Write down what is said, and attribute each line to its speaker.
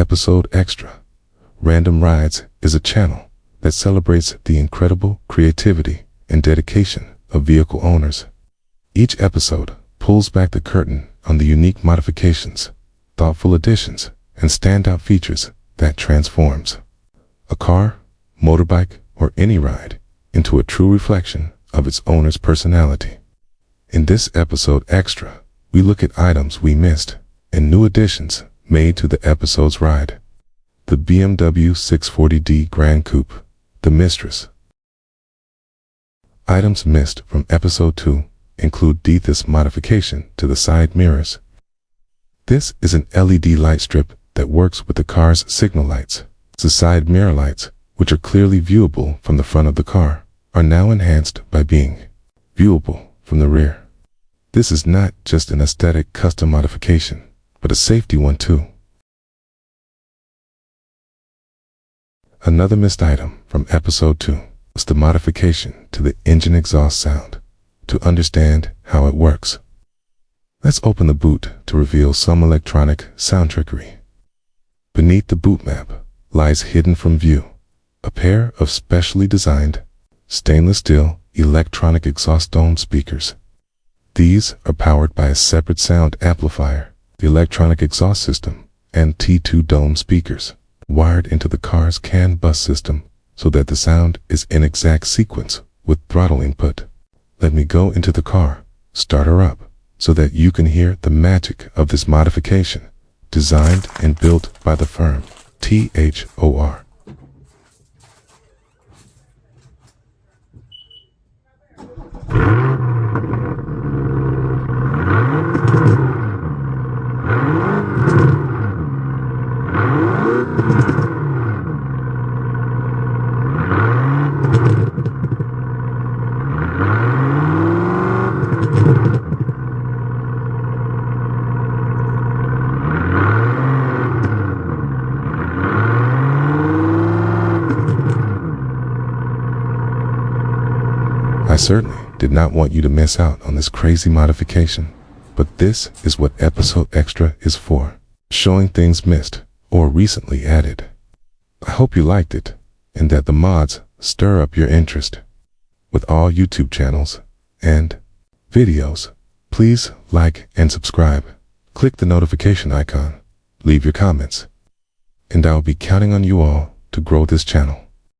Speaker 1: Episode Extra. Random Rides is a channel that celebrates the incredible creativity and dedication of vehicle owners. Each episode pulls back the curtain on the unique modifications, thoughtful additions, and standout features that transforms a car, motorbike, or any ride into a true reflection of its owner's personality. In this episode extra, we look at items we missed and new additions made to the episode's ride. The BMW 640d Gran Coupe, the mistress. Items missed from episode 2 include this modification to the side mirrors. This is an LED light strip that works with the car's signal lights. The side mirror lights, which are clearly viewable from the front of the car, are now enhanced by being viewable from the rear. This is not just an aesthetic custom modification, but a safety one too. Another missed item from episode 2 was the modification to the engine exhaust sound. To understand how it works, let's open the boot to reveal some electronic sound trickery. Beneath the boot map lies hidden from view a pair of specially designed stainless steel electronic exhaust dome speakers. These are powered by a separate sound amplifier, the electronic exhaust system, and T2 dome speakers wired into the car's CAN bus system so that the sound is in exact sequence with throttle input. Let me go into the car, start her up, so that you can hear the magic of this modification, designed and built by the firm THOR. I certainly did not want you to miss out on this crazy modification, but this is what episode extra is for, showing things missed or recently added. I hope you liked it and that the mods stir up your interest. With all YouTube channels and videos, please like and subscribe. Click the notification icon, leave your comments, and I'll be counting on you all to grow this channel.